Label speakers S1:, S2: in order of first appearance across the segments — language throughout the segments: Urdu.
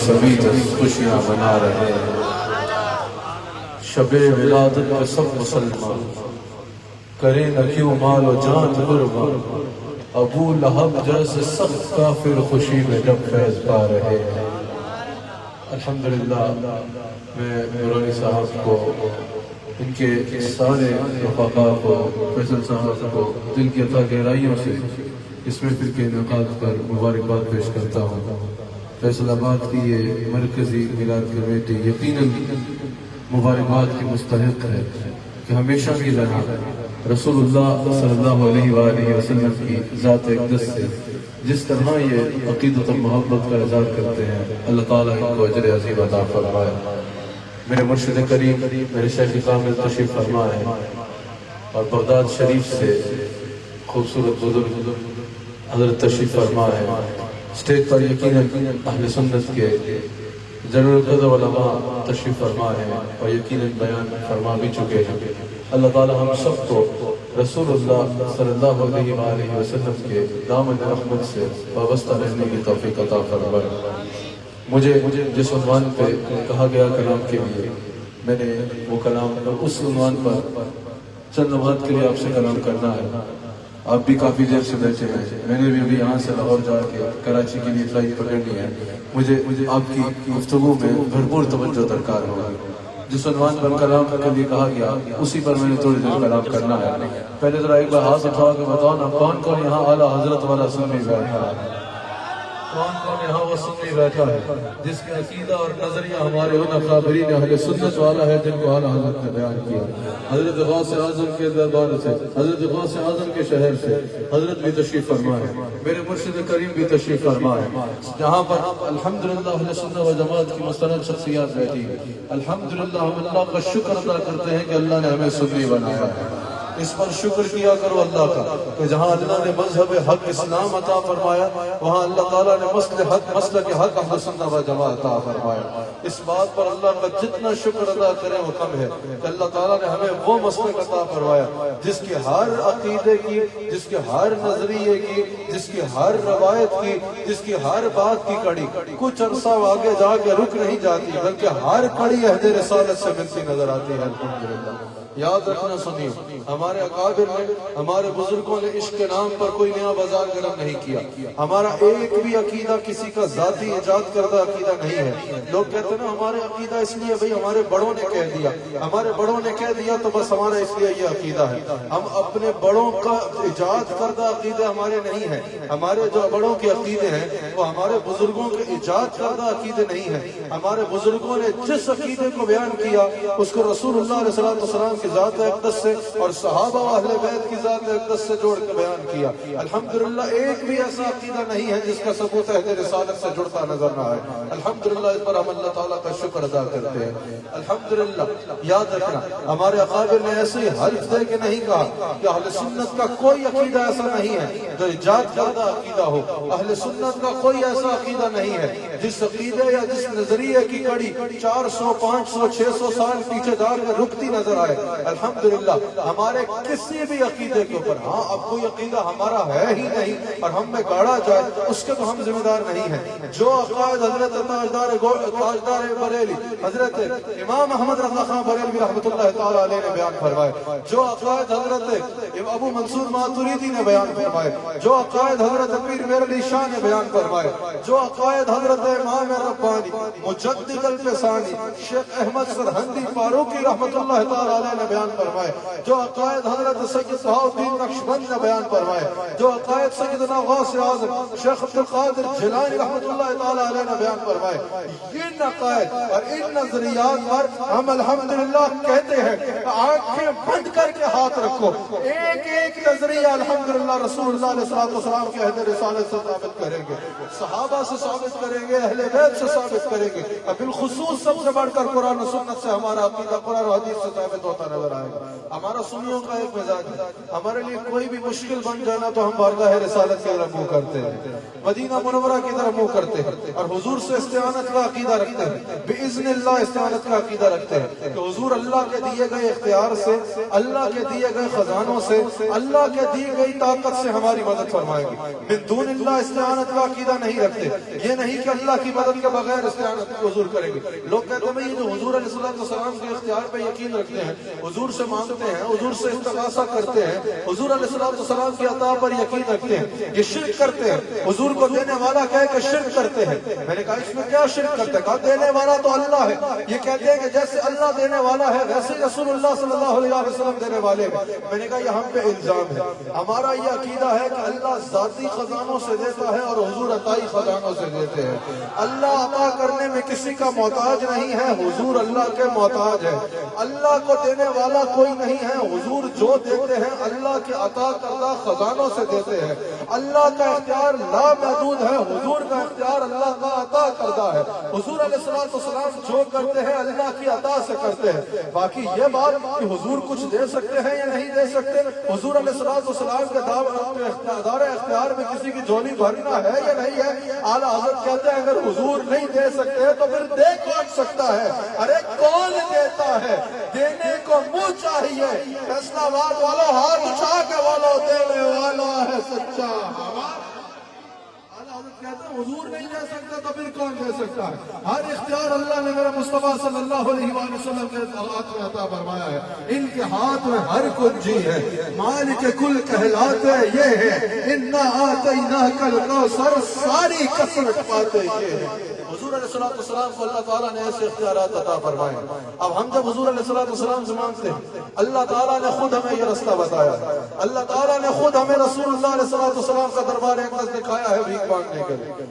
S1: سبھی دس خوشیاں منا رہے ہیں۔ شب ولادت پہ سب مسلمان کرے نہ کیوں مال و جان قربان، ابو لہب جیسے سخت کافر خوشی میں جب فیض پا رہے ہیں۔ الحمدللہ میں نورانی صاحب کو، ان کے سارے رفقا کو، فیصل صاحب کو دل کی عطا گہرائیوں سے اس محفل کے انعقاد پر مبارکباد پیش کرتا ہوں۔ فیصل آباد کی یہ مرکزی میلاد کمیٹی یقیناً مبارکباد کی مستحق ہے کہ ہمیشہ کی طرح رسول اللہ صلی اللہ علیہ وآلہ وسلم کی ذات اقدس سے جس طرح یہ عقیدت و محبت کا اظہار کرتے ہیں، اللہ تعالیٰ ان کو اجر عظیم عطا فرمائے۔ میرے مرشد کریم میرے شیخ کامل تشریف فرما ہے اور بغداد شریف سے خوبصورت بزرگ حضرت تشریف فرما ہے۔ اسٹیج پر یقیناً اہل سنت کے جنرل قدر علماء تشریف فرما ہے اور یقیناً بیان فرما بھی چکے ہیں۔ اللہ تعالی ہم سب کو رسول اللہ صلی اللہ علیہ وآلہ وسلم کے دامن رحمت سے وابستہ رہنے کی توفیق عطا فرمائے۔ مجھے جس عنوان پہ کہا گیا کلام کے لیے، میں نے وہ کلام اس عنوان پر چند لمحات کے لیے آپ سے کلام کرنا ہے۔ آپ بھی کافی دیر سے بیٹھے ہیں، میں نے بھی ابھی یہاں سے لاہور جا کے کراچی کے لیے فلائٹ پکڑنی ہے۔ مجھے آپ کی گفتگو میں بھرپور توجہ درکار ہوگی۔ جس عنوان پر کلام کے لیے کہا گیا اسی پر میں نے تھوڑی دیر کلام کرنا ہے۔ پہلے ذرا ایک بار ہاتھ اٹھا کے بتاؤ نا، کون کون یہاں اعلیٰ حضرت والا سنی بیٹھا ہے؟ کون کون یہاں وہ سنی بیٹھا ہے جس کے عقیدہ اور نظریہ ہمارے ان اکابرین اہل سنت والا ہے جن کو اعلیٰ حضرت نے بیان کیا؟ حضرت غوث اعظم کے دربار سے، حضرت غوث اعظم کے شہر سے حضرت بھی تشریف فرما ہے، میرے مرشد کریم بھی تشریف فرما ہے، جہاں پر الحمدللہ اہل سنت و جماعت کی مستند شخصیات بیٹھی ہے۔ الحمدللہ ہم اللہ کا شکر ادا کرتے ہیں کہ اللہ نے ہمیں سنی بنایا ہے۔ اس پر شکر کیا کرو اللہ کا کہ جہاں اللہ نے مذہب حق اسلام عطا فرمایا، وہاں اللہ تعالیٰ نے مسلک حق اہل سنت و جماعت عطا فرمایا۔ اس بات پر اللہ کا جتنا شکر ادا کریں وہ کم ہے کہ اللہ تعالیٰ نے ہمیں وہ مسلک عطا فرمایا جس کے ہر عقیدے کی، جس کے ہر نظریے کی، جس کی ہر روایت کی، جس کی ہر بات کی کڑی کچھ عرصہ آگے جا کے رک نہیں جاتی، بلکہ ہر کڑی عہد رسالت سے ملتی نظر آتی ہے۔ الحمدللہ یاد رکھنا سنیے، ہمارے اکابر نے، ہمارے بزرگوں نے عشق کے نام پر کوئی نیا بازار گرم نہیں کیا۔ ہمارا ایک بھی عقیدہ کسی کا ذاتی ایجاد کردہ عقیدہ نہیں ہے۔ لوگ کہتے ہیں نا ہمارے عقیدہ اس لیے بھئی ہمارے بڑوں نے کہہ دیا، ہمارے بڑوں نے کہہ دیا تو بس ہمارا اس لیے یہ عقیدہ ہے۔ ہم اپنے بڑوں کا ایجاد کردہ عقیدہ ہمارے نہیں ہیں۔ ہمارے جو بڑوں کے عقیدے ہیں وہ ہمارے بزرگوں کے ایجاد کردہ عقیدے نہیں ہیں۔ ہمارے بزرگوں نے جس عقیدے کو بیان کیا اس کو رسول اللہ علیہ وسلم کی ذات اقدس سے اور صحابہ و اہل بیت کی ذات اقدس سے جوڑ کے بیان کیا۔ الحمدللہ ایک بھی ایسا عقیدہ نہیں ہے جس کا ثبوت اہل رسالت سے جڑتا نظر نہ آئے۔ الحمدللہ اس پر ہم اللہ تعالیٰ کا شکر ادا کرتے ہیں۔ الحمدللہ یاد رکھنا، ہمارے اکابر نے ایسے حلف دے کے نہیں کہا کہ اہل سنت کا کوئی عقیدہ ایسا نہیں ہے جو ایجاد کردہ عقیدہ ہو۔ اہل سنت کا کوئی ایسا عقیدہ نہیں ہے جس عقیدے یا جس نظریے کی کڑی 400 500 600 سال پیچھے جا کر رکتی نظر آئے۔ الحمدللہ ہمارے کسی بھی عقیدے کے اوپر، ہاں اب کوئی عقیدہ ہمارا ہے ہی نہیں اور ہم میں گاڑا جائے اس کے تو ہم ذمہ دار نہیں ہیں۔ جو عقائد حضرت تاجدار بریلی حضرت امام احمد رضا خان بریلوی رحمۃ اللہ تعالیٰ علیہ نے بیان فرمائے، جو عقائد حضرت ابو منصور ماتوریدی نے بیان فرمائے، جو عقائد حضرت پیر میر علی شاہ نے بیان فرمائے، جو عقائد حضرت امام ربانی مجدد الفسانی شیخ احمد سرہندی فاروقی رحمۃ اللہ تعالیٰ علیہ نے بیان فرمائے، جو عقائد حضرت سید بہاء الدین نقشبند نے بیان فرمائے، جو عقائد سیدنا غوث اعظم شیخ عبد القادر جیلانی رحمۃ اللہ تعالیٰ علیہ نے بیان فرمائے، ان عقائد اور ان نظریات پر ہم الحمدللہ کہتے ہیں کہ آنکھیں بند کر کے ہاتھ رکھو، ایک ایک نظریہ الحمدللہ رسول اللہ علیہ السلام کے عہد رسالت سے ثابت کریں گے، صحابہ سے ثابت کریں گے، اہل بیت سے ثابت کریں گے، اور بالخصوص سب سے بڑھ کر قرآن و سنت سے ہمارا عقیدہ قرآن و حدیث سے ثابت ہوتا نظر آئے گا۔ ہمارا سنیوں کا ایک مزاج ہے، ہمارے لیے کوئی بھی مشکل بن جائے نا تو ہم بارگاہ رسالت کی طرف منہ کرتے ہیں، مدینہ منورہ کی طرف منہ کرتے ہیں اور حضور سے استعانت کا عقیدہ رکھتے ہیں، باذن اللہ استعانت کا عقیدہ رکھتے ہیں کہ حضور اللہ کے دیے گئے اختیار سے، اللہ کے دیے گئے خزانوں سے، اللہ کے دی گئی طاقت سے ہماری مدد فرمائیں گے۔ من دون اللہ استعانت کا عقیدہ نہیں رکھتے، یہ نہیں کہ اللہ کی مدد کے بغیر استعانت حضور کریں گے۔ لوگ کہتے ہیں یہ جو حضور علیہ السلام کے اختیار پہ یقین رکھتے ہیں، حضور سے مانگتے ہیں، حضور سے استغاثہ کرتے ہیں، حضور علیہ السلام کی عطا پر یقین رکھتے ہیں، یہ شرک کرتے ہیں۔ حضور کو دینے والا کہے کہ شرک کرتے ہیں۔ میں نے کہا اس میں کیا شرک کرتے ہیں؟ کہا دینے والا تو اللہ ہے، یہ کہتے ہیں کہ جیسے اللہ دینے والا ہے ویسے رسول اللہ صلی اللہ علیہ وسلم دینے والے ہیں۔ میں نے کہا یہ ہم پہ الزام ہے۔ ہمارا یہ عقیدہ ہے کہ اللہ ذاتی خزانوں سے دیتا ہے اور حضور عطائی خزانوں سے دیتے ہیں۔ اللہ عطا کرنے میں کسی کا محتاج نہیں ہے، حضور اللہ کے محتاج ہے۔ اللہ کو دینے والا کوئی نہیں ہے، حضور جو دیتے ہیں اللہ کے عطا کردہ خزانوں سے دیتے ہیں۔ اللہ کا اختیار لامحدود ہے، حضور کا اختیار اللہ کا عطا کردہ ہے۔ حضور علیہ السلام جو کرتے ہیں اللہ کی عطا سے کرتے ہیں۔ باقی یہ بات کہ حضور کچھ دے سکتے ہیں یا نہیں دے سکتے، حضور علیہ السلام کے دار اختیار میں کسی کی جھولی بھرنا ہے یا نہیں ہے، اعلیٰ حضرت کہتے ہیں اگر حضور نہیں دے سکتے تو پھر دے کون سکتا ہے؟ ارے کون دیتا ہے؟ دینے کو منہ چاہیے۔ فیصلہ آباد والوں ہاتھ اٹھا کے بولو دینے والا ہے سچا۔ کہتے ہیں حضور نہیں دے سکتا تو پھر کون دے سکتا ہے؟ ہر اختیار اللہ نے میرے مصطفیٰ صلی اللہ علیہ وآلہ وسلم کے ہاتھ میں عطا فرمایا ہے۔ ان کے ہاتھ میں ہر کنجی ہے، مالک کل کہلاتے یہ ہے، انا آتیناک الکوثر، ساری کثرت پاتے یہ ہے۔ حضور علیہ السلام کو اللہ تعالیٰ نے ایسے اختیارات عطا فرمائے۔ اب ہم جب حضور علیہ السلام سے مانگتے ہیں، اللہ تعالیٰ نے خود ہمیں یہ رستہ بتایا ہے، اللہ تعالیٰ نے خود ہمیں رسول اللہ علیہ السلام کا دربار اقدس دکھایا ہے بھیک مانگنے کے لیے۔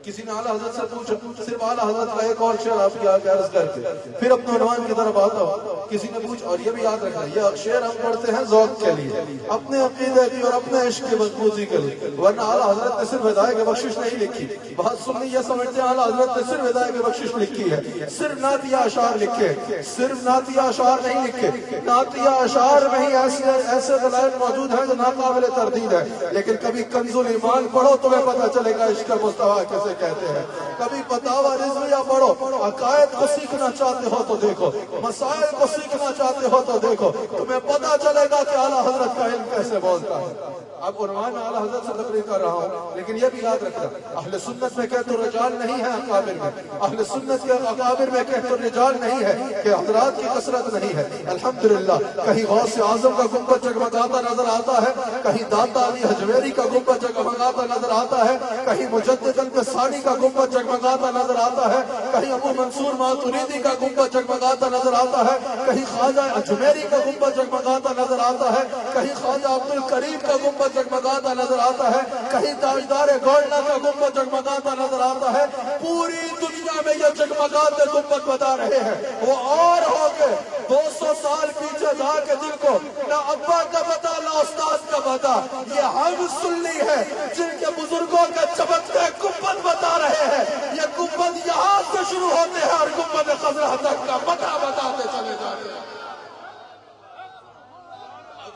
S1: کسی نے اعلیٰ حضرت سے پوچھا، صرف اعلیٰ حضرت کا ایک اور شعر آپ کی آگے عرض کر کے پھر اپنے عنوان کی طرف آتا ہوں۔ کسی نے پوچھا، اور یہ بھی یاد رکھنا یہ شعر ہم پڑھتے ہیں ذوق کے لیے، اپنے عقیدے کی اور اپنے عشق کی مضبوطی کے لیے، ورنہ اعلیٰ حضرت نے صرف ہدایت کی بخشش نہیں لکھی۔ بہت سنی یہ سمجھتے ہیں اعلیٰ حضرت نے صرف ہدایت کی بخشش لکھی ہے، صرف نعتیہ اشعار لکھے، صرف نعتیہ اشعار نہیں لکھے۔ نعتیہ اشعار میں ہی ایسے دلائل موجود ہیں جو ناقابل تردید ہے، لیکن کبھی کنز الایمان پڑھو تمہیں پتہ چلے گا عشق مصطفیٰ کیسے کہتے ہیں۔ کبھی فتاوی رضویہ پڑھو، عقائد کو سیکھنا چاہتے ہو تو دیکھو، مسائل کو سیکھنا چاہتے ہو تو دیکھو، تمہیں پتہ چلے گا کہ اعلیٰ حضرت کا علم کیسے بولتا ہے۔ اب عنوان میں اعلیٰ حضرت سے تقریر کر رہا ہوں، لیکن یہ بھی یاد رکھنا اہل سنت میں کہتے رجال نہیں ہے اکابر میں، اہل سنت کے اکابر میں کہتے رجال نہیں ہے کہ حضرات کی کثرت نہیں ہے۔ الحمدللہ کہیں غوث اعظم کا گنبد جگمگاتا نظر آتا ہے، کہیں داتا علی حجویری کا گنبد جگمگاتا نظر آتا ہے، کہیں مجدد الفسانی کا گنبد جگمگاتا نظر آتا ہے، کہیں ابو منصور ماتریدی کا گنبد جگمگاتا نظر آتا ہے، کہیں خواجہ اجمیری کا گنبد جگمگاتا نظر آتا ہے، کہیں خواجہ عبد الکریم کا گنبد جگمگاتا نظر آتا ہے، کہیں تاجدار گولڈا کا گنبد جگمگاتا نظر آتا ہے۔ پوری دنیا میں یہ جگمگاتے گنبد بتا رہے ہیں، وہ اور ہو کے 200 سال پیچھے جا کے جن کو نہ ابا کا پتا نہ استاد کا پتا، یہ ہم سنی ہے جن کے بزرگوں کے چمکتے گنبد بتا رہے ہیں۔ یہ گنبد یہاں سے شروع ہوتے ہیں اور گنبد خضرا تک کا پتہ بتاتے چلے جاتے ہیں۔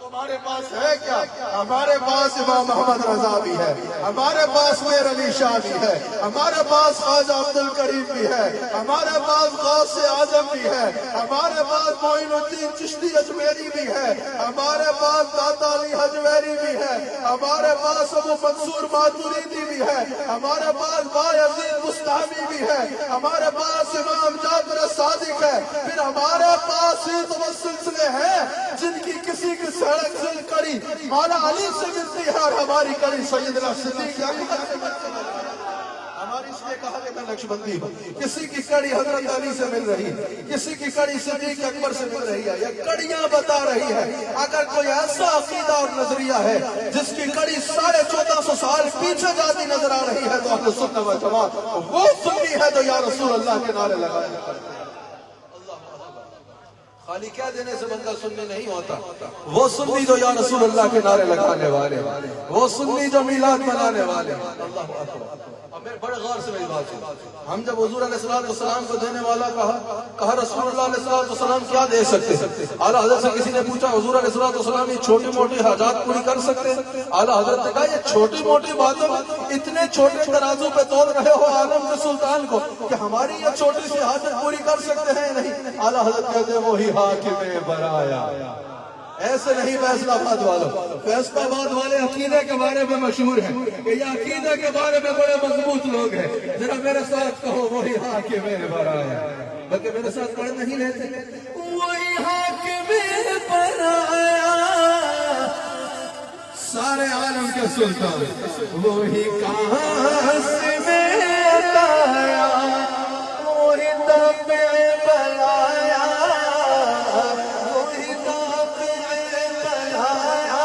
S1: ہمارے پاس ہے کیا؟ ہمارے پاس امام محمد رضا بھی ہے، ہمارے پاس میر علی شاہ بھی ہے، ہمارے پاس خواجہ عبد الکریم بھی ہے، ہمارے پاس غوث اعظم بھی ہے، ہمارے پاس معین الدین چشتی اجمیری بھی ہے، ہمارے پاس داتا علی حجویری بھی ہے، ہمارے پاس ابو منصور ماتریدی بھی ہے، ہمارے پاس بایزید بستامی بھی ہے، ہمارے پاس امام جعفر صادق ہے، پھر ہمارے پاس ہی تو وہ سلسلے ہیں جن کی کسی کی سڑک سے کڑی مولا علی سے ملتی ہے اور ہماری کڑی سیدنا صدیق اکبر سے ملتی ہے۔ ہماری اس لیے کہا کہ میں نقشبندی ہوں، کسی کی کڑی حضرت علی سے مل رہی ہے، کسی کی کڑی صدیق اکبر سے مل رہی ہے، یہ کڑیاں بتا رہی ہے۔ اگر کوئی ایسا عقیدہ اور نظریہ ہے جس کی کڑی 1450 سال پیچھے جاتی نظر آ رہی ہے تو اہل سنت و جماعت وہ سنی ہے تو یا رسول اللہ کے نعرے لگائے۔ خالی کہہ دینے سے بندہ سنی نہیں ہوتا، وہ سنی جو یا رسول اللہ کے نعرے لگانے والے، وہ سنی جو میلاد منانے والے۔ اللہ اکبر۔ اب میں بڑے غور سے میری بات سن. ہم جب حضور علیہ السلام کو دینے والا کہا رسول اللہ علیہ السلام کیا دے سکتے ہیں؟ اعلیٰ حضرت سے کسی نے پوچھا حضور علیہ السلام یہ چھوٹی موٹی حاجات پوری کر سکتے ہیں؟ اعلیٰ حضرت نے کہا یہ چھوٹی موٹی باتوں اتنے چھوٹے ترازو پہ تول رہے ہو عالم کے سلطان کو کہ ہماری یہ چھوٹی سی حاجت پوری کر سکتے ہیں نہیں؟ اعلیٰ حضرت کہتے ہیں وہی حاکم برایا. ایسے نہیں فیصلہ آباد والوں. فیصلہ آباد والے عقیدے کے بارے میں مشہور ہیں کہ یہ عقیدے کے بارے میں بڑے مضبوط لوگ ہیں. ذرا میرے ساتھ کہو وہی حاکم برایا. بلکہ میرے ساتھ پڑھ نہیں لیتے وہی حاکم برایا سارے عالم کے سلطان وہی قاسم عطایا وہی دافع بلایا وہی دافع بلایا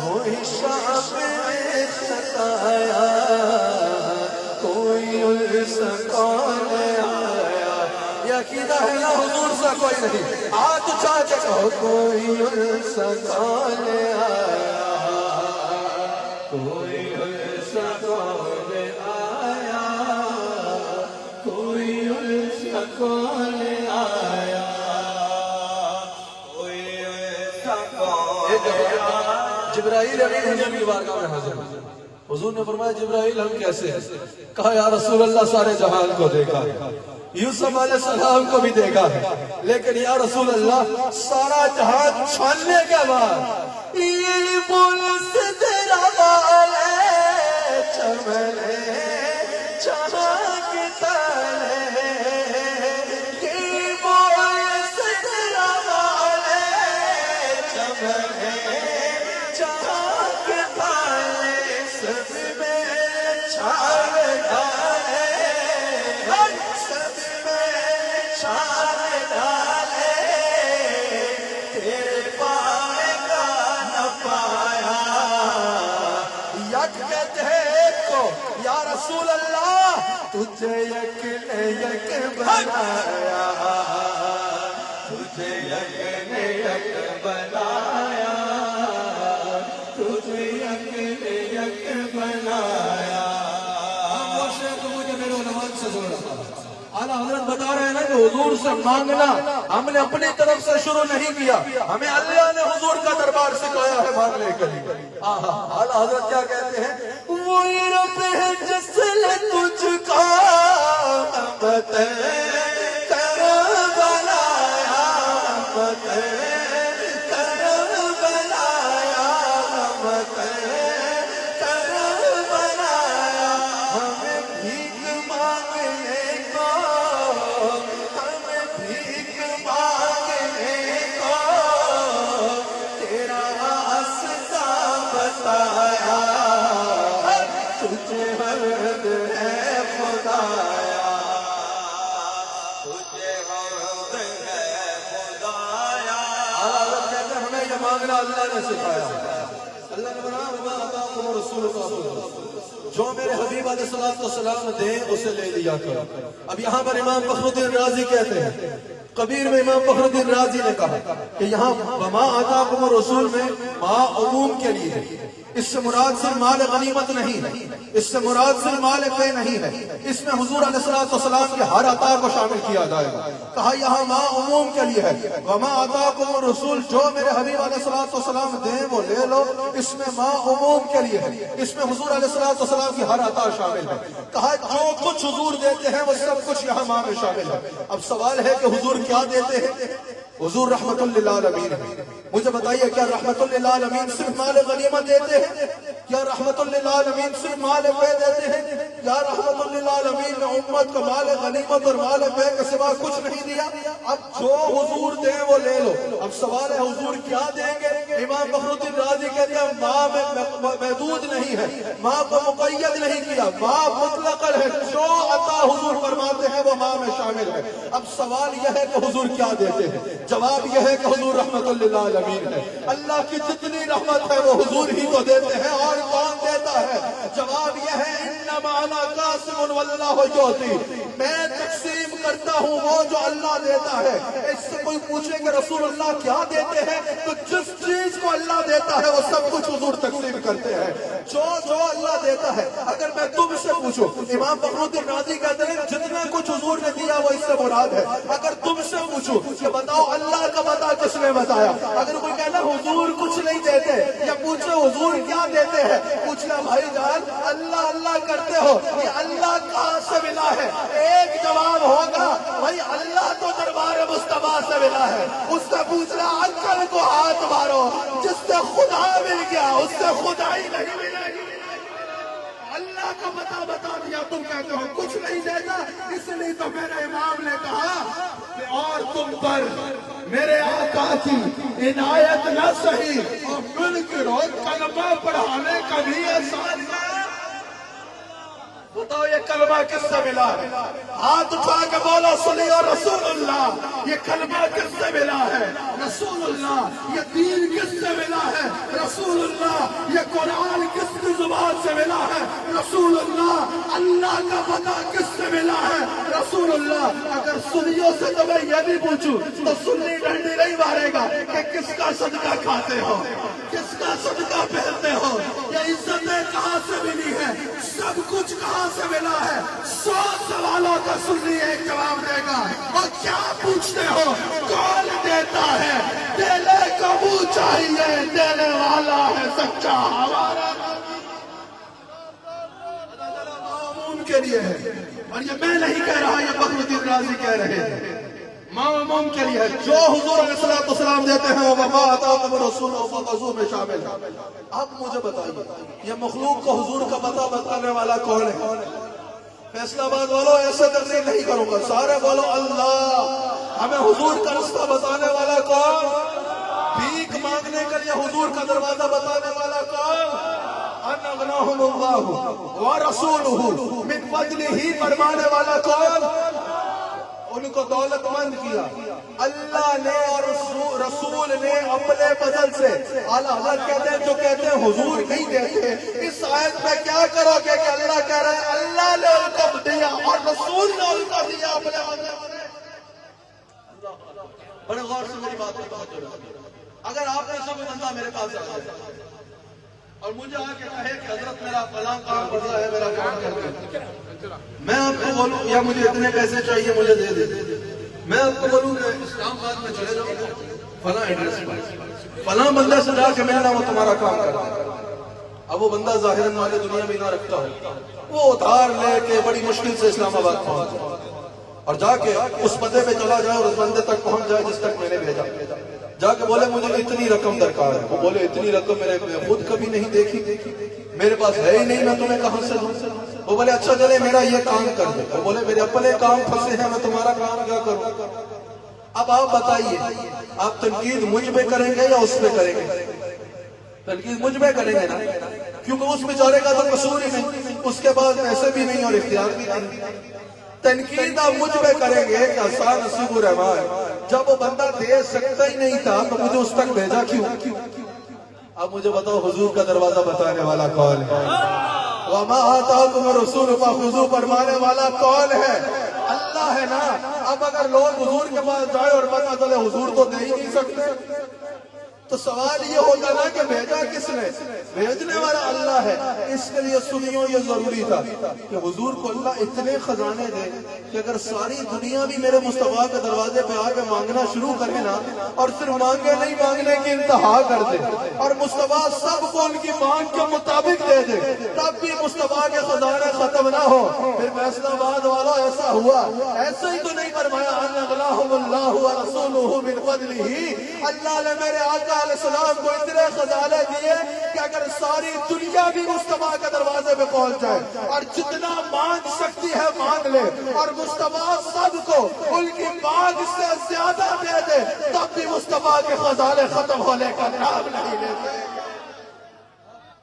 S1: وہی شافع خطایا کوئی اس کون آیا. یہ عقیدہ ہے نا حضور سے کوئی نہیں. ہاتھ اٹھا کے کہو کوئی اس کون آیا کوئی اس کون آیا کوئی اس کون آیا کوئی اس کون آیا. جبرائیل امین حضور کی بارگاہ میں حاضر ہوئے. حضور نے فرمایا جبرائیل ہم کیسے ہیں؟ کہا یا رسول اللہ سارے جہان کو دیکھا ہے یوسف علیہ السلام کو بھی دیکھا ہے لیکن یا رسول اللہ سارا جہان چھاننے کے بعد یہ بول سدرا والے چملے چاک تلے یہ بول سدرا والے چملے چاک تلے سب میں چھال ڈالے سب میں چھال ڈالے تیرے پائے کا نہ پایا. یک دیکھو یا رسول اللہ تجھے یک نے یک بنایا تجھے یک نے یک بنایا تجھے یک نے یک بنایا. وہ شیخ مجھے میرے عنوان سے جوڑا. اعلیٰ حضرت بتا رہے ہیں نا کہ حضور سے مانگنا ہم نے اپنی طرف سے شروع نہیں کیا ہمیں اللہ نے حضور کا دربار سکھایا ہے مانگنے کے لیے. اعلیٰ حضرت کیا کہتے ہیں وہی رب ہے جس نے تجھ کا امت کرم بنایا امت کرم بنایا امت کرم بنایا. ہمیں بھیک مانگنے کو ہمیں بھیک مانگنے کو تیرا راستہ بتایا تجھے حمد ہے خدایا تجھے حمد ہے خدایا. حضرت کہتے ہیں ہمیں یہ مانگنا اللہ نے سکھایا. اللہ نے بنا وما آتاکم رسول جو میرے حبیب علیہ السلام دیں اسے لے لیا کرو. اب یہاں پر امام فخر الدین رازی کہتے ہیں کبیر میں امام فخر الدین رازی نے کہا کہ یہاں وما آتاکم رسول میں ما عموم کے لیے ہے. اس سے مراد صرف مال غنیمت نہیں ہے اس سے مراد صرف مال پے نہیں ہے اس میں حضور علیہ السلام کے ہر عطا کو شامل کیا جائے گا. کہا یہاں ما عموم کے لیے ہے وما آتاکم رسول جو میرے حبیب علیہ السلام دیں وہ لے لو. اس میں ما عموم کے لیے ہے اس میں حضور علیہ السلام کی ہر عطا شامل ہے. کہا جو کچھ حضور دیتے ہیں وہ سب کچھ یہاں ما میں شامل ہے. اب سوال ہے کہ حضور کیا دیتے ہیں؟ حضور رحمت للعالمین ہے. مجھے بتائیے کیا رحمت للعالمین صرف مال غنیمت دیتے ہیں؟ کیا رحمت للعالمین صرف مال پے دیتے ہیں؟ یا رحمت للعالمین نے امت کو مال غنیمت اور مال پے کے سوا کچھ نہیں دیا؟ اب جو حضور دیں وہ لے لو. اب سوال ہے حضور کیا دیں گے؟ امام فخر الدین رازی کہتے ہیں ماں میں محدود نہیں ہے ماں کو مقید نہیں کیا ماں مطلق ہے جو عطا حضور فرماتے ہیں وہ ماں میں شامل ہے. اب سوال یہ ہے کہ حضور کیا دیتے ہیں؟ جواب یہ ہے کہ حضور رحمت للعالمین ہے. اللہ کی جتنی رحمت ہے وہ حضور ہی کو دیتے ہیں اور کون دیتا ہے؟ جواب یہ ہے انما انا قاسم واللہ یعطی.
S2: میں تقسیم کرتا ہوں وہ جو اللہ دیتا ہے. اس سے کوئی پوچھے کہ رسول اللہ کیا دیتے ہیں تو جس چیز کو اللہ دیتا ہے وہ سب کچھ حضور تقسیم کرتے ہیں. جو اللہ دیتا ہے. اگر میں تم سے پوچھوں, امام فخر الدین رازی کہتے ہیں جتنا کچھ حضور نے دیا وہ اس سے مراد ہے. اگر تم سے پوچھوں کہ بتاؤ اللہ کا پتہ کس نے بتایا, اگر کوئی کہنا حضور کچھ نہیں دیتے, یا پوچھے حضور کیا دیتے ہیں, پوچھنا بھائی جان اللہ اللہ کرتے ہو, یہ اللہ کہاں سے ملا ہے؟ ایک جواب ہوگا بھائی اللہ تو دربار مصطفیٰ سے ملا ہے. اس سے پوچھنا عقل کو ہاتھ مارو, جس سے خدا مل گیا اس سے خدائی نہیں ملے گی. اللہ کا پتہ بتا دیا, تم کہتے ہو کچھ نہیں دیتا, اس لیے تو میرے امام نے کہا کہ اور تم پر میرے آقا کی عنایت نہ سہی اور مل کے رو کلمہ پڑھانے کا بھی احسان ہے. بتاؤ یہ کلمہ کس سے ملا ہے؟ ہاتھ اٹھا کے بولو سنیو رسول اللہ. یہ کلمہ کس سے ملا ہے؟ رسول اللہ. یہ دین کس سے ملا ہے؟ رسول اللہ. یہ قرآن کس کی زبان سے ملا ہے؟ رسول اللہ. اللہ کا پتہ کس سے ملا ہے؟ رسول اللہ. اگر سنیوں سے تو میں یہ بھی پوچھوں تو سنی ڈنڈی نہیں مارے گا کہ کس کا صدقہ کھاتے ہو, کس کا صدقہ پہنتے ہو, یہ عزتیں کہاں سے ملی ہے, سب کچھ کہاں سے ملا ہے. 100 سوالوں کا سنی ایک جواب دے گا. اور کیا پوچھتے ہو کون دیتا ہے؟ دینے کو منہ چاہیے, دینے والا ہے سچا ہمارا. معموم کے لیے ہے, اور یہ میں نہیں کہہ رہا, یہ فخر الدین رازی کہہ رہے ہیں. معموم کے لیے جو حضور علیہ السلام دیتے ہیں وہ وما آتاکم الرسول فخذوہ میں شامل. اب مجھے بتائیے یہ مخلوق کو حضور کا پتہ بتانے والا کون ہے؟ فیصلہ آباد والوں ایسے تقریر نہیں کروں گا, سارے بولو اللہ. ہمیں حضور کا رستہ بتانے والا کون؟ بھیک مانگنے کے لیے حضور کا دروازہ بتانے والا کون؟ ان اغناہم اللہ ورسولہ من فضلہ فرمانے والا کون؟ ان کو دولت مند کیا اللہ نے اور رسول نے اپنے بدل سے. اعلیٰ حضرت کہتے ہیں جو کہتے ہیں حضور نہیں دیتے, اس آیت میں کیا کرو گے کہ اللہ کہہ رہا ہے اللہ نے ان کو دیا اور رسول نے ان کو دیا اپنے بدل سے. بڑے غور سے میری بات کو اگر آپ نے سب بندہ میرے پاس آ جائے اور مجھے آ کے کہے کہ حضرت میرا فلاں کام پڑ رہا ہے, میرا کام کر دیں, میں آپ کو بولوں یا مجھے اتنے پیسے چاہیے مجھے دے دے, میں آپ کو بولوں کہ اسلام آباد میں چلے جاؤ فلاں ایڈریس پر فلاں بندہ سے جا کے ملنا, وہ تمہارا کام کرتا ہے. اب وہ بندہ ظاہراً والے دنیا میں نہ رکھتا ہو, وہ ادھار لے کے بڑی مشکل سے اسلام آباد پہنچ جائے اور جا کے اس پتے پہ چلا جائے اور اس بندے تک پہنچ جائے جس تک میں نے بھیجا, جا کے بولے مجھے اتنی رقم درکار ہے. وہ بولے اتنی رقم میں خود کبھی نہیں دیکھی, میرے پاس ہے ہی نہیں, میں تمہیں کہاں سے دوں. وہ بولے اچھا چلے میرا یہ کام کر دے. وہ بولے میرے اپنے کام پھنسے ہیں, میں تمہارا کام کیا کروں. اب آپ بتائیے آپ تنقید مجھ پہ کریں گے یا اس پہ کریں گے؟ تنقید مجھ پہ کریں گے نا, کیونکہ اس بیچارے کا تو قصور ہی نہیں, اس کے بعد پیسے بھی نہیں اور اختیار بھی نہیں. تنقید آپ مجھ پہ کریں گے کہ آسان نصیب الرحمان, جب وہ بندہ دے سکتا ہی نہیں تھا تو مجھے اس تک بھیجا کیوں؟ اب مجھے بتاؤ حضور کا دروازہ بتانے والا کون ہے؟ وما آتاکم الرسول فخذوہ فرمانے والا کون ہے؟ اللہ ہے نا. اب اگر لوگ حضور کے پاس جائے اور پتہ چلے حضور تو دے ہی نہیں سکتے, تو سوال یہ ہوگا نا کہ بھیجا کس نے؟ بھیجنے والا اللہ ہے. اس کے لیے سنیوں یہ ضروری تھا کہ حضور کو اللہ اتنے خزانے دے کہ اگر ساری دنیا بھی میرے مصطفیٰ کے دروازے پہ آ کے مانگنا شروع کرے نا, اور صرف مانگے نہیں مانگنے کی انتہا کر دے, اور مصطفیٰ سب کو ان کی مانگ کے مطابق دے دے, تب بھی مصطفیٰ کے خزانے ختم نہ ہو. پھر فیصلہ آباد والا ایسا ہوا, ایسے ہی تو نہیں فرمایا ان اغناہم اللہ ورسولہ من فضلہ, اللہ نے میرے آقا علیہ السلام کو اتنے خزانے دیے کہ اگر ساری دنیا بھی مصطفیٰ کے دروازے پہ پہنچ جائے اور جتنا مانگ سکتی ہے مانگ لے, اور مصطفیٰ سب کو ان کی مانگ سے زیادہ دے دے, تب بھی مصطفیٰ کے خزانے ختم ہونے کا نام نہیں لیتے.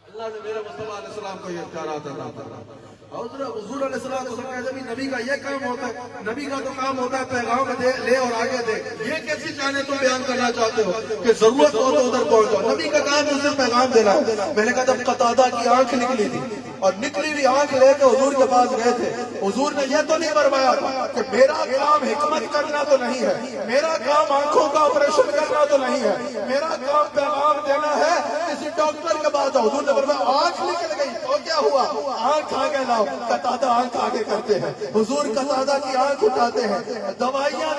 S2: اللہ نے میرے مصطفیٰ علیہ السلام کو یہ اختیارات عطا فرمایا. حضور علیہ السلام نبی کا یہ کام ہوتا ہے, نبی کا تو کام ہوتا ہے پیغام دے لے اور آگے دے. یہ کیسی جانے تم بیان کرنا چاہتے ہو کہ ضرورت ہو تو ادھر پہنچ جاؤ. نبی کا کام تو صرف پیغام دینا. میں نے کہا جب قتادہ کی آنکھ نکلی تھی اور نکلی ہوئی آنکھ لے کے حضور کے پاس گئے تھے. حضور نے یہ تو نہیں فرمایا کہ میرا کام حکمت کرنا تو نہیں ہے، میرا کام آنکھوں کا آپریشن کرنا تو نہیں ہے، میرا کام پیغام دینا ہے، کسی ڈاکٹر کے پاس جاؤ. حضور نے فرمایا آنکھ نکل گئی تو کیا ہوا؟ آنکھ آگے لاؤ. قتادہ آنکھ آگے کرتے ہیں، حضور قتادہ کی آنکھ اٹھاتے ہیں. دوائیاں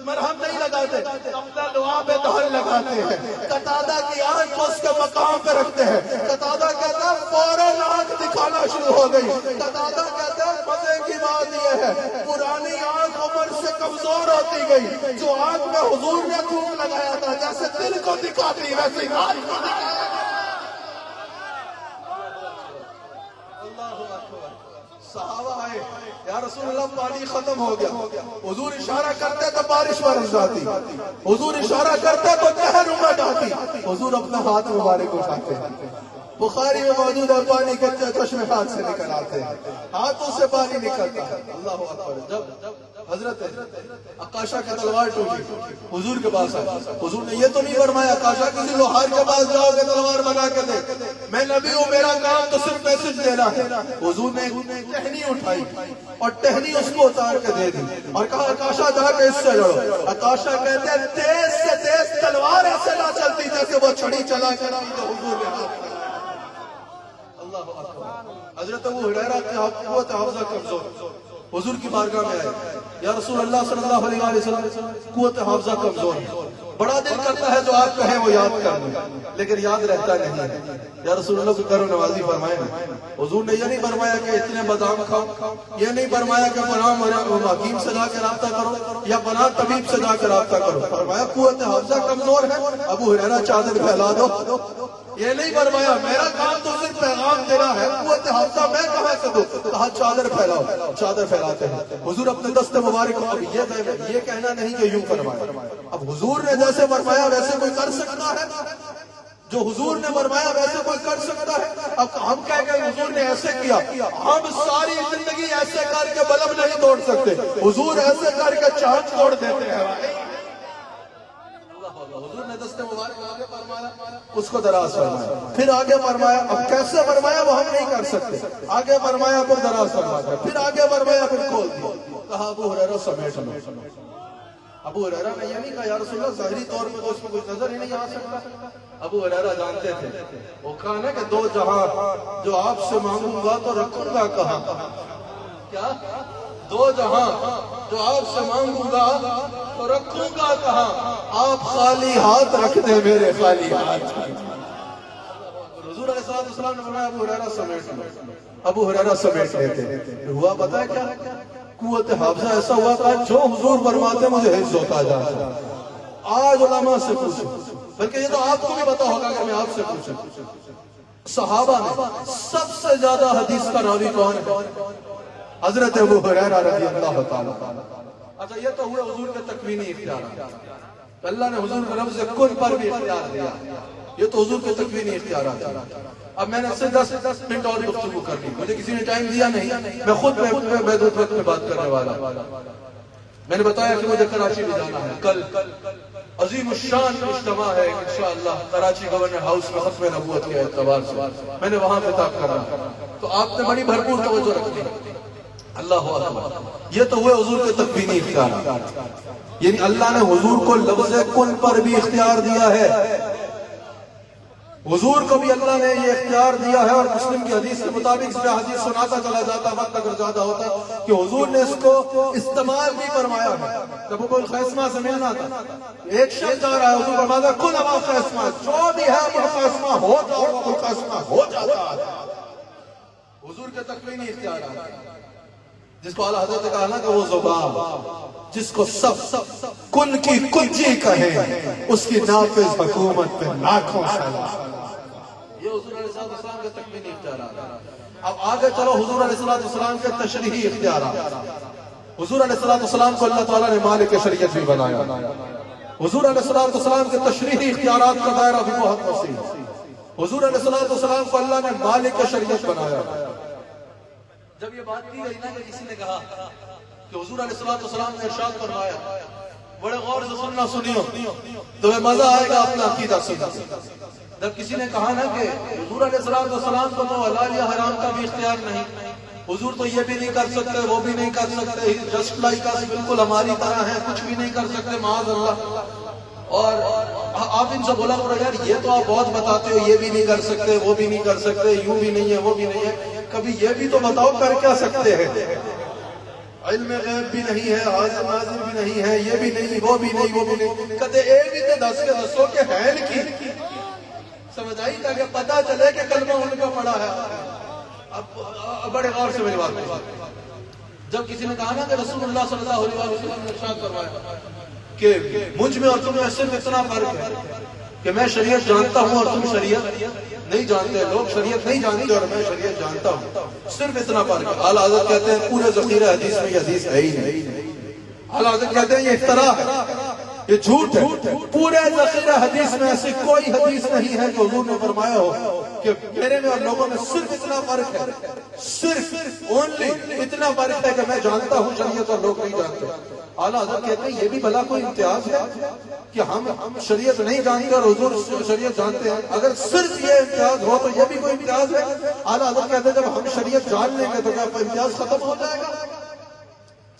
S2: مرہم نہیں لگاتے، اپنا لعاب دہن لگاتے ہیں. قتادہ کی آنکھ کو اس کے مقام پہ رکھتے ہیں. قتادہ کہتا ہے فوراً آنکھ دکھانا شروع ہو گئی. قتادہ کہتا ہے مزے کی بات یہ ہے پرانی آنکھ عمر سے کمزور ہوتی گئی. جو آنکھ میں حضور نے تھوک لگایا تھا جیسے دل کو دکھاتی ویسے آنکھ کو دکھایا. اللہ اکبر. صحابہ آئے یا رسول اللہ پانی ختم ہو گیا. حضور اشارہ کرتے تو بارش برس جاتی، حضور اشارہ کرتے تو نہر امٹ آتی. حضور اپنا ہاتھ مبارک اٹھاتے ہیں. بخاری میں موجود ہے پانی کچے چشمے ہاتھ سے نکل آتے ہیں، ہاتھوں سے پانی نکلتا ہے. اللہ اکبر. جب حضرت عکاشہ کی تلوار ٹوٹی حضور کے پاس آئے. حضور نے یہ تو نہیں فرمایا عکاشہ کسی لوہار کے پاس جاؤ گے تلوار بنا کے دے، میں نبی ہوں میرا کام تو صرف میسج دینا ہے. حضور نے ٹہنی اٹھائی اور ٹہنی اس کو اتار کے دے دی اور کہا عکاشہ جا کے اس سے لڑو. عکاشہ کہتے ہیں تیز سے تیز تلوار ایسے نہ چلتی جیسے وہ چھڑی چلا کر حضور کے ہاتھ. اللہ اکبر. حضرت ابو ہریرہ کی قوت حافظہ کمزور حضور کی بارگاہ میں آئے. یا رسول اللہ صلی اللہ علیہ وسلم قوت حافظہ کمزور ہے، بڑا دل کرتا ہے جو آپ کہیں وہ یاد کر لیں لیکن یاد رہتا نہیں ہے. یا رسول اللہ کو کرو نوازی فرمائے. حضور نے یہ نہیں فرمایا کہ اتنے بادام کھاؤ، یہ نہیں فرمایا کہ فلاں حکیم سے جا کے رابطہ کرو یا فلاں طبیب سے جا کے رابطہ کرو. فرمایا قوت حافظہ کمزور ہے، ابو ہریرہ چادر پھیلا دو. یہ نہیں فرمایا میرا کام تو صرف پیغام دینا ہے، قوت حافظہ میں کہاں سے دوں. کہا چادر پھیلاؤ. چادر پھیلاتے ہیں. حضور اپنے دست مبارک کو اب یہ کہنا نہیں کہ یوں فرمایا. اب حضور نے جیسے فرمایا ویسے کوئی کر سکتا ہے؟ جو حضور نے فرمایا ویسے کوئی کر سکتا ہے؟ اب ہم کہہ گئے حضور نے ایسے کیا، ہم ساری زندگی ایسے کر کے بلب نہیں توڑ سکتے، حضور ایسے کر کے چاند توڑ دیتے ہیں. حضور نے دست مبارک آگے فرمایا، اس کو دراز فرمایا، پھر آگے فرمایا. اب کیسے فرمایا وہ ہم نہیں کر سکتے. آگے فرمایا پھر دراز فرمایا، پھر آگے فرمایا پھر کھول دیا. کہا ابو ہریرہ سمیٹ لو. ابو ہریرہ نے یہ نہیں کہا یا رسول اللہ ظاہری طور پہ تو اس میں کوئی نظر ہی نہیں آ سکتا. ابو ہریرہ جانتے تھے وہ کہا نا کہ دو جہاں جو آپ سے مانگوں گا تو رکھوں گا کہاں. کیا دو جہاں جو آپ سے مانگوں گا تو رکھوں گا کہاں. آپ خالی ہاتھ رکھ دیں میرے خالی ہاتھ. حضور علیہ السلام نے فرمایا ابو ہریرہ سمیٹ لو. ابو ہریرہ سمیٹ لیتے. ہوا پتہ ہے کیا؟ قوت حافظہ ایسا ہوا تھا جو حضور فرماتے مجھے حفظ ہوتا جاتا. آج علماء سے پوچھو، بلکہ یہ تو آپ کو بھی پتا ہوگا کہ میں آپ سے پوچھوں صحابہ میں سب سے زیادہ حدیث کا راوی کون ہے؟ حضرت ابو ہریرہ رضی اللہ تعالیٰ. اچھا یہ تو ہوئے حضور کے تکوینی اختیارات، اللہ نے حضور کو لفظ کن پر بھی اختیار دیا، یہ تو حضور کے تکوینی اختیارات ہیں. اب میں نے سے 10 منٹ اور گفتگو کرنی، مجھے کسی نے ٹائم دیا نہیں، میں خود محدود وقت میں بات کرنے والا. میں نے بتایا کہ مجھے کراچی بھی جانا ہے، کل عظیم الشان اجتماع ہے انشاءاللہ کراچی گورنر ہاؤس میں ختم نبوت کے اعتبار سے، میں نے وہاں خطاب کرنا، تو آپ نے بڑی بھرپور توجہ رکھنی. اللہ اکبر. یہ تو ہوئے حضور کے تکوینی اختیارات، یعنی اللہ نے حضور کو لفظ کن پر بھی اختیار دیا ہے. حضور کو بھی اللہ نے یہ اختیار دیا ہے. اور مسلم کی حدیث کے مطابق میں حدیث سناتا چلا جاتا وقت اگر زیادہ ہوتا کہ حضور نے اس کو استعمال بھی فرمایا ہے. جب وہ کوئی خیسمہ سے ملنا تھا، ایک شخص جا رہا ہے، حضور فرماتا کن ابا خیسمہ، جو بھی ہے وہ خیسمہ ہو جاؤ، وہ خیسمہ ہو جاتا. حضور کے تکوینی اختیارات، جس کو اعلیٰ حضرت کہا نا کہ وہ زبان جس کو سب کن کی کنجی کہیں اس کی نافذ حکومت پہ لاکھوں سلام. یہ حضور علیہ السلام کے تکوینی اختیارات. اب آگے چلو حضور علیہ السلام کے تشریحی اختیارات. حضور علیہ السلام کو اللہ تعالیٰ نے مالک شریعت بھی بنایا. حضور علیہ السلام کے تشریحی اختیارات کا دائرہ بھی بہت وسیع. حضور علیہ السلام کو اللہ نے مالک شریعت بنایا. جب یہ بات کی گئی نا کہ کسی نے کہا کہ حضور علیہ السلام نے ارشاد فرمایا، بڑے غور سے سننا سنیو تمہیں مزہ آئے گا اپنا عقیدہ سننا. جب کسی نے کہا نا کہ حضور علیہ السلام کو تو حلال یا حرام کا بھی اختیار نہیں، حضور تو یہ بھی نہیں کر سکتے، وہ بھی نہیں کر سکتے، جسٹ لائک اس، بالکل ہماری طرح ہیں، کچھ بھی نہیں کر سکتے معاذ اللہ. اور آپ ان سے بولا کرو یار یہ تو آپ بہت بتاتے ہو، یہ بھی نہیں کر سکتے، وہ بھی نہیں کر سکتے، یوں بھی نہیں ہے، وہ بھی نہیں ہے، کبھی یہ بھی تو بتاؤ کر کیا سکتے ہیں؟ علم غیب بھی نہیں ہے، حاضر ناظر بھی نہیں ہے، یہ بھی نہیں، وہ بھی نہیں، وہ بھی نہیں، کہتے اے بھی تے دس کے دسو کہ ہے کی سمجھ آئی، تاکہ پتہ چلے کہ کلمہ ان کا پڑا ہے. اب بڑے غور سے میری بات ہے. جب کسی نے کہا نا کہ رسول اللہ صلی اللہ علیہ وسلم نے ارشاد فرمایا کہ مجھ میں اور تم میں صرف اتنا فرق ہے کہ میں شریعت جانتا ہوں اور تم شریعت نہیں جانتے، لوگ شریعت نہیں جانتے اور میں شریعت جانتا ہوں، صرف اتنا فرق ہے. اعلیٰ حضرت کہتے ہیں پورے ذخیرہ حدیث میں یہ حدیث ہے ہی نہیں. اعلیٰ حضرت کہتے ہیں یہ افتراء ہے، یہ جھوٹ ہے. پورے ذخیرہ حدیث میں ایسی کوئی حدیث نہیں ہے کہ حضور نے فرمایا ہو کہ میرے میں اور لوگوں میں صرف اتنا فرق ہے، صرف اونلی اتنا فرق ہے کہ میں جانتا ہوں شریعت اور لوگ نہیں جانتے. اعلیٰ حضرت کہتے ہیں یہ بھی بھلا کوئی امتیاز ہے کہ ہم شریعت نہیں جانتے اور حضور شریعت جانتے ہیں؟ اگر صرف یہ امتیاز ہو تو یہ بھی کوئی امتیاز ہے. اعلیٰ حضرت کہتے ہیں جب ہم شریعت جان لیں گے تو کیا امتیاز ختم ہو جائے گا؟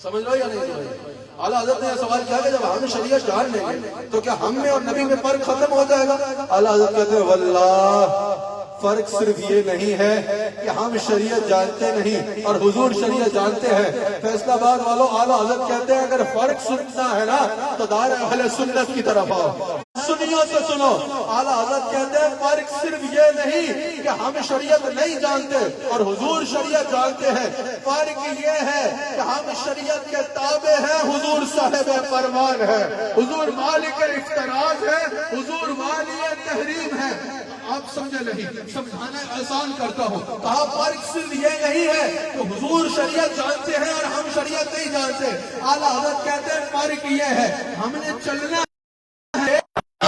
S2: سمجھ رہے ہو یا نہیں سمجھ رہے؟ اعلیٰ حضرت نے یہ سوال کیا کہ جب ہم شریعت جان لیں گے تو کیا ہم میں اور نبی میں فرق ختم ہو جائے گا؟ اعلیٰ حضرت کہتے ہیں واللہ فرق صرف یہ نہیں ہے کہ ہم شریعت جانتے نہیں اور حضور شریعت جانتے ہیں. فیصلہ آباد والوں اعلیٰ حضرت کہتے ہیں اگر فرق سننا ہے نا تو دار اہل سنت کی طرف آؤ، سنیوں سے سنو. اعلیٰ حضرت کہتے ہیں فرق صرف یہ نہیں کہ ہم شریعت نہیں جانتے اور حضور شریعت جانتے ہیں، فرق یہ ہے کہ ہم شریعت کے تابع ہیں، حضور صاحب فرمان ہے، حضور مالک افتراض ہے، حضور والی تحریم ہے. آپ سمجھے نہیں، سمجھانا آسان کرتا ہوں. کہا فرق صرف یہ نہیں ہے کہ حضور شریعت جانتے ہیں اور ہم شریعت نہیں جانتے. اعلیٰ حضرت کہتے ہیں فرق یہ ہے ہم نے چلنا ہے،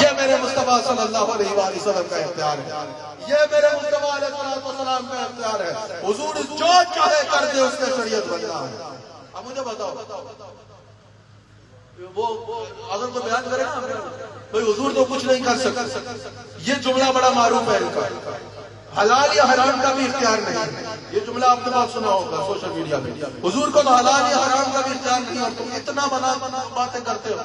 S2: یہ میرے مصطفیٰ صلی اللہ علیہ وآلہ وسلم کا اختیار ہے، یہ میرے مصطفیٰ علیہ السلام کا اختیار ہے. حضور جو چاہے کر دے اس کا شریعت بننا ہے. اب مجھے بتاؤ وہ اگر کوئی بیان کرے نا بھئی حضور تو کچھ نہیں کر سکتا، یہ جملہ بڑا معروف ہے ان کا، حلال یا حرام کا بھی اختیار نہیں. یہ جملہ آپ نے بہت سنا ہوگا سوشل میڈیا پہ، حضور کو تو حلال یا حرام کا بھی اختیار نہیں اور تم اتنا بنا باتیں کرتے ہو.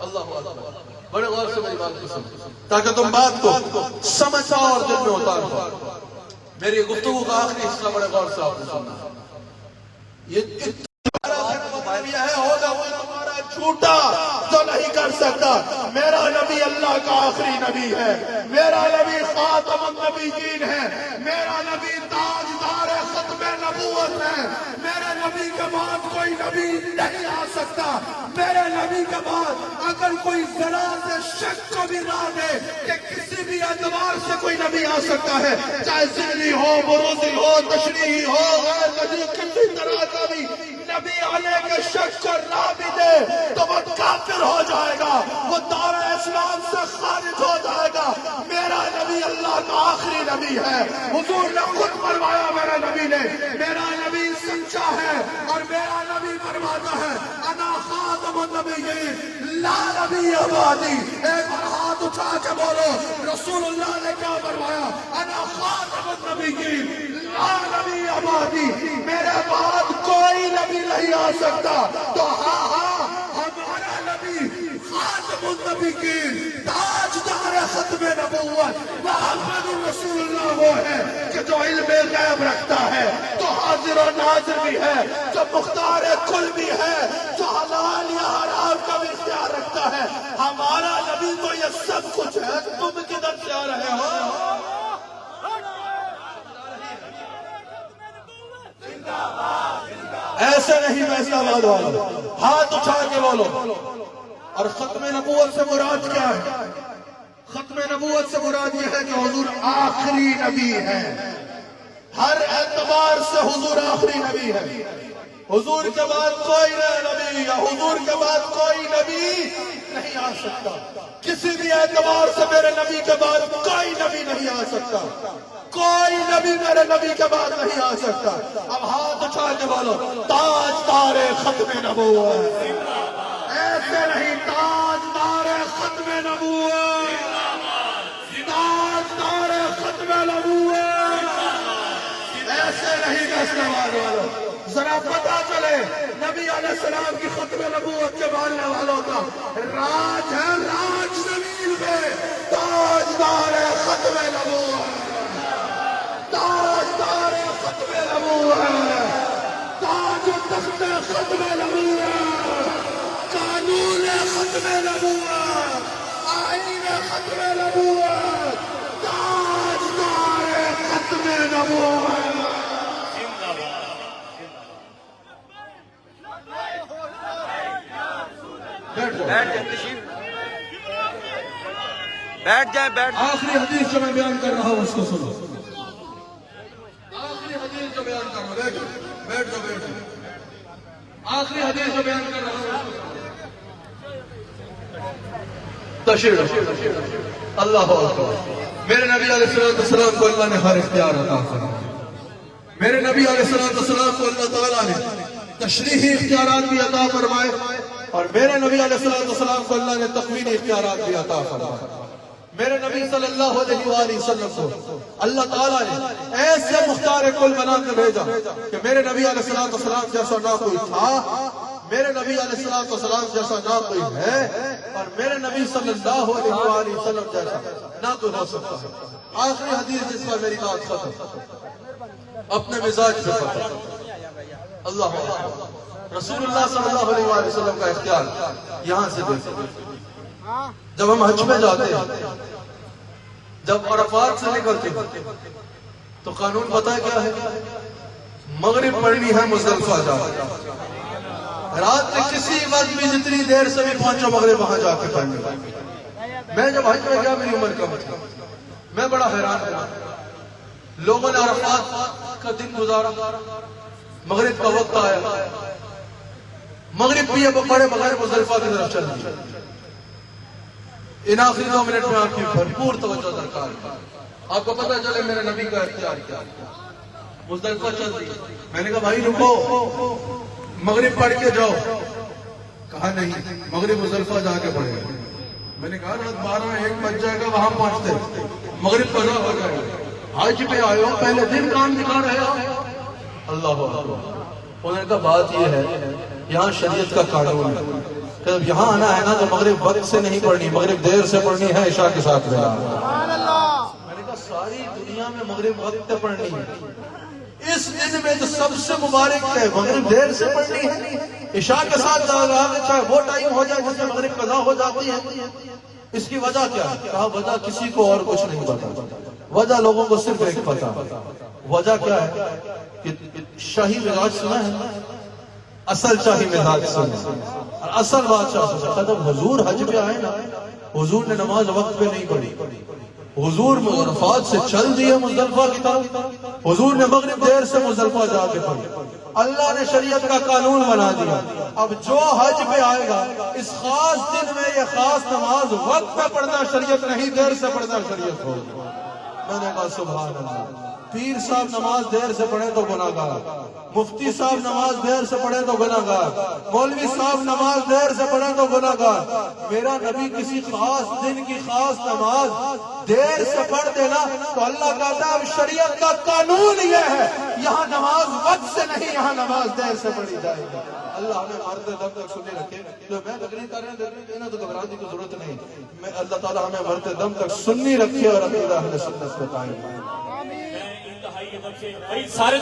S2: اللہ اکبر. بڑے غور سے میری بات کو سمجھو تاکہ تم بات کو سمجھ پاؤ اور دل میں اتار پاؤ. میری گفتگو کا آخری حصہ بڑے غور سے آپ نے سننا. یہ ہے ہوگا وہ تمہارا جھوٹا جو نہیں کر سکتا. میرا نبی اللہ کا آخری نبی ہے، میرا نبی خاتم النبیین ہے، میرا نبی تاجدار ختم نبوت ہے. میرے نبی کے بعد کوئی نبی نہیں آ سکتا. میرے نبی کے بعد اگر کوئی ذرا سے شک کو بھی نہ دے کہ کسی بھی اعتبار سے کوئی نبی آ سکتا ہے، چاہے ذہنی ہو، بروزی ہو، تشریحی ہو، غیر نبی کسی طرح کا بھی نبی آنے کے شک کو نہ بھی دے تو وہ کافر ہو جائے گا، وہ دار اسلام سے خارج ہو جائے گا. میرا نبی اللہ کا آخری نبی ہے. حضور نے خود فرمایا میرا نبی نے، میرا نبی سچا ہے اور میرا نبی فرماتا ہے انا خاتم النبیین لا نبی بعدی. ایک بار ہاتھ اٹھا کے بولو رسول اللہ نے کیا فرمایا؟ انا خاتم النبیین لا نبی بعدی. میرے بعد کوئی نبی نہیں آ سکتا. تو ہاں ہمارا نبی خاتم النبیین تاجدار ختم نبوت محمد رسول اللہ وہ ہے کہ جو علم غیب رکھتا ہے، جو حاضر و ناظر بھی ہے، جو مختار کل بھی ہے، جو حلال یا حرام کا بھی اختیار رکھتا ہے. ہمارا نبی تو یہ سب کچھ ہے. تم کدھر سے آ رہے ہو؟ ایسے نہیں فیصلہ آباد والو، ہاتھ اٹھا کے بولو. اور ختم نبوت سے مراد کیا ہے؟ ختم نبوت سے مراد یہ ہے کہ حضور آخری نبی ہے. ہر اعتبار سے حضور آخری نبی ہے. حضور کے بعد کوئی نبی یا حضور کے بعد کوئی نبی نہیں آ سکتا. کسی بھی اعتبار سے میرے نبی کے بعد کوئی نبی نہیں آ سکتا. کوئی نبی میرے نبی کے بعد نہیں آ سکتا. اب ہاتھ اٹھا کے بولو تاجدار ختم نبوت. ایسے نہیں، تاجدار ختم نبوت، تاجدار ختم نبوت ایسے نہیں دس نماز والوں ذرا پتا چلے نبی علیہ السلام کی ختم نبوت کے ماننے والوں کا راج ہے راج زمین پہ تاجدار ختم نبوت تاجدار ختم نبوت تاج و تخت ختم نبوت قانون ختم نبوت آئین ختم نبوت تاجدار ختم نبوت
S3: بیٹھ جائیں بیٹھ
S2: آخری حدیث جو میں بیان کر رہا ہوں اس کو سنو آخری حدیث جو بیان کر رہا ہوں بیٹھ جاؤ آخری حدیث جو بیان کر رہا ہوں تشریح اللہ اکبر میرے نبی علیہ السلام کو اللہ نے ہر اختیار عطا فرمایا میرے نبی علیہ السلام کو اللہ تعالیٰ نے تشریحی اختیارات بھی عطا فرمائے اور میرے نبی علیہ السلام کو اللہ نے تقویمی اختیارات بھی عطا فرمائے میرے نبی صلی اللہ علیہ وآلہ وسلم کو اللہ تعالیٰ نے ایسے مختار کل بنا کے بھیجا کہ میرے نبی علیہ السلام جیسا نہ کوئی تھا میرے نبی علیہ السلام جیسا نہ کوئی ہے اور میرے نبی صلی اللہ علیہ وآلہ وسلم جیسا نہ کوئی ہو سکتا ہے آخری حدیث جس پر میری بات ختم اپنے مزاج پہ ختم اللہ رسول اللہ صلی اللہ علیہ وآلہ وسلم کا اختیار یہاں سے دیکھیں جب ہم حج میں جاتے ہیں جب عرفات سے نکلتے ہیں تو قانون پتہ کیا ہے مغرب پڑھنی ہے مزدلفہ جا رات میں کسی وقت بھی جتنی دیر سے بھی پہنچو مغرب وہاں جا کے پڑھنی میں جب حج میں گیا میری عمر کم تھی میں بڑا حیران ہوا لوگوں نے عرفات کا دن گزارا مغرب کا وقت آیا مغرب بھی اب پڑے بغیر مزدلفہ کی طرف چل دی ان آخری 2 منٹ میں آپ کی بھرپور توجہ درکار ہے آپ کو پتہ چلے میرے نبی کا اختیار کیا مزدلفہ چل دی میں نے کہا بھائی رکو مغرب پڑھ کے جاؤ کہا نہیں مغرب مزدلفہ جا کے پڑھے میں نے کہا رات 12-1 بج جائے گا وہاں پہنچتے مغرب قضا ہو جائے گا حج پہ آئے ہو پہلے دن کام دکھا رہے ہو اللہ اکبر انہوں نے کہا بات یہ ہے یہاں شریعت کا قانون ہے کہ اب یہاں آنا ہے نا تو مغرب وقت سے نہیں پڑھنی مغرب دیر سے پڑھنی ہے عشاء کے ساتھ میں نے کہا ساری دنیا میں مغرب وقت سے پڑھنی ہے اس دن میں جو سب سے مبارک ہے مغرب دیر سے پڑھنی ہے عشاء کے ساتھ چاہے وہ ٹائم ہو جائے جس میں مغرب قضا ہو جاتی ہے اس کی وجہ کیا ہے کہا وجہ کسی کو اور کچھ نہیں پتا وجہ لوگوں کو صرف ایک پتا وجہ کیا ہے کہ شاہی مزاج سنا ہے اصل شاہی مزاج سنا اور اصل بادشاہ سنا جب حضور حج پہ آئے نا حضور نے نماز وقت پہ نہیں پڑھی حضور عرفات سے چل دیے مزدلفہ کی طرف حضور نے مغرب دیر سے مزدلفہ جا کے پڑھی اللہ نے شریعت کا قانون بنا دیا اب جو حج پہ آئے گا اس خاص دن میں یہ خاص نماز وقت پہ پڑھنا شریعت نہیں دیر سے پڑھنا شریعت ہوگا میں نے کہا سبحان اللہ پیر صاحب نماز دیر سے پڑھے تو گناہگار مفتی صاحب نماز دیر سے پڑھے تو گناہگار مولوی صاحب نماز دیر سے پڑھے تو گناہگار میرا نبی کسی خاص دن کی خاص نماز دیر سے پڑھ دینا تو اللہ کہتا ہے شریعت کا قانون یہ ہے یہاں نماز وقت سے نہیں یہاں نماز دیر سے پڑھی جائے گی اللہ ہمیں مرتے دم تک سنی رکھے جو میں تقریر کر رہے ہیں تو گھبرانے کی ضرورت نہیں میں اللہ تعالیٰ ہمیں مرتے دم تک سنی رکھے اور عقیدہ اہل سنت کو قائم
S3: سارے